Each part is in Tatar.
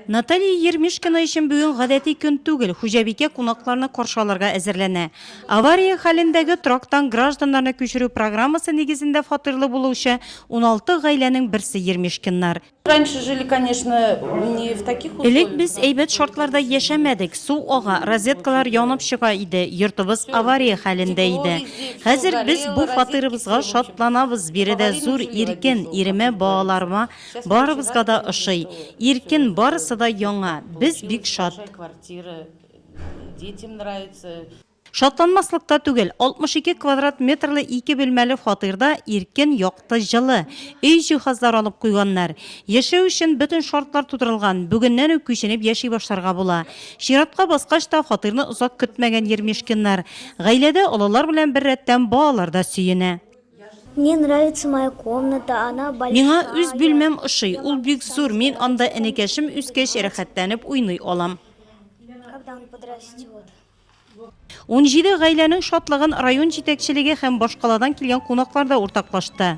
Наталья Ермишкина өчен бүген гадәти көн түгел, хуҗабикә кунакларны каршы алырга әзерләнә. Авария хәлендәге трактан гражданнарны күчерү программасы нигезендә фатирлы булучы 16 гаиләнең берсе Ермишкиннар. Раньше жили, конечно, не в таких условиях. Элек без әйбәт шартларда яшәмәдек. Су ага, розеткалар янып чыга иде, йортыбыз авария хәлендә иде. Хәзер без бу фатирыбызга шатланабыз. Биредә зур иркен, иреме балаларыма барыбызга да ошый. Иркен барысы да яңа. Без бик шат. Квартира, детям нравится. Шатланмаслыкта түгел, 62 квадрат метрлы 2 бүлмәле фатирда иркен якты жылы. Өй җиһазлар алып куйганнар. Яшәү өчен бөтен шартлар тудырылган. Бүгеннән үк күченеп яши башларга була. Чиратка баскач та фатирны озак көтмәгән Ермишкиннар. Гаиләдә олылар белән бер рәттән балалар да сөенә. Мне нравится моя комната, она большая. Миңа үз бүлмәм ошый, ул бик зур. Мин анда энекәшем үскәч рәхәтләнеп уйный алам. Когда он подрастет. 17 гаиләнең шатлыгын район җитәкчелеге һәм башкаладан килгән кунаклар да уртаклашты.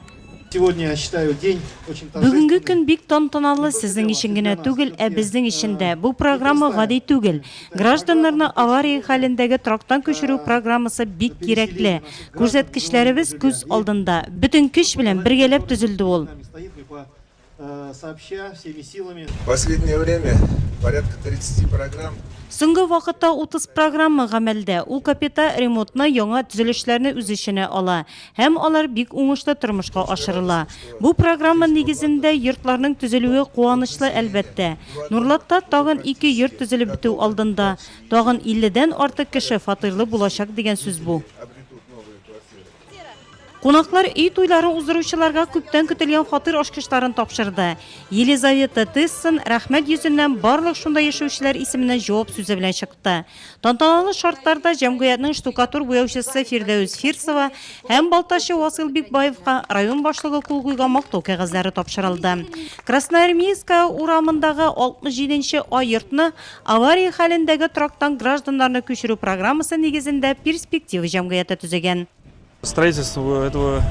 Сегодня, я считаю, день очень Бүгенге торжественный. көн бик тантаналы сезнең өчен генә түгел, ә безнең өчен дә. Бу программа гади түгел. Гражданнарны авария хәлендәге трактан күчерү программасы бик кирәкле. Күрсәткечләребез күз алдында. Бөтен көч белән бергәләп төзелде ул. Стоит и сообща всеми силами. В последнее время порядка 30 программ. Соңгы вакытта 30 программа гамәлдә. Ул капита ремонтны яңа төзелешләрне үз эченә ала. Һәм алар бик уңышлы тормышка ашырыла. Бу программа нигезендә йортларның төзелүе куанычлы әлбәттә. Нурлатта тагын 2 йорт төзелеп бетү алдында. Тагын 50дән артык кеше фатирлы булачак дигән сүз бу. Кунаклар өй туйларын уздыручыларга күптән көтелгән фатир ачкычларын тапшырды. Елизавета Тессон рәхмәт йөзеннән барлык шунда яшәүчеләр исеменнән җавап сүзе белән чыкты. Тантаналы шартларда җәмгыятьнең штукатур буяучысы Фирдәүс Фирсова һәм балтачы Васил Бикбаевка район башлыгы кул куйган мактау кәгазьләре тапшырылды. Красноармейская урамындагы 67нче ай йортны авария хәлендәге трактан гражданнарны күчерү программасы нигезендә перспектива җәмгыяте төзегән. Строительство этого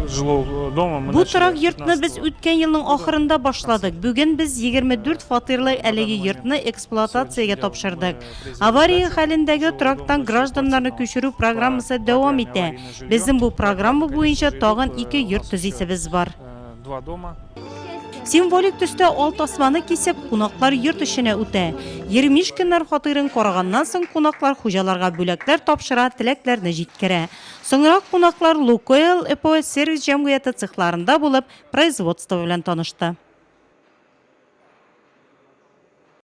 жилого дома мы Бу торак начали йортны без 15 үткән елның ахырында башладык. Бүген без 24 фатирлы әлеге йортны эксплуатациягә тапшырдык. Авария хәлендәге трактан гражданнарны күчерү программасы дәвам итә. Безнең бу программа буенча тагын 2 йорт төзисебез бар. 2 дома. Символик төстә алт асманы кисеп, кунаклар йорт эченә үтә. Ермишкиннар фатирын караганнан соң кунаклар хуҗаларга бүләкләр тапшыра, теләкләрне җиткерә. Соңрак кунаклар Лукойл ЭПО сервис җәмгыяте цехларында булып, производство белән танышты.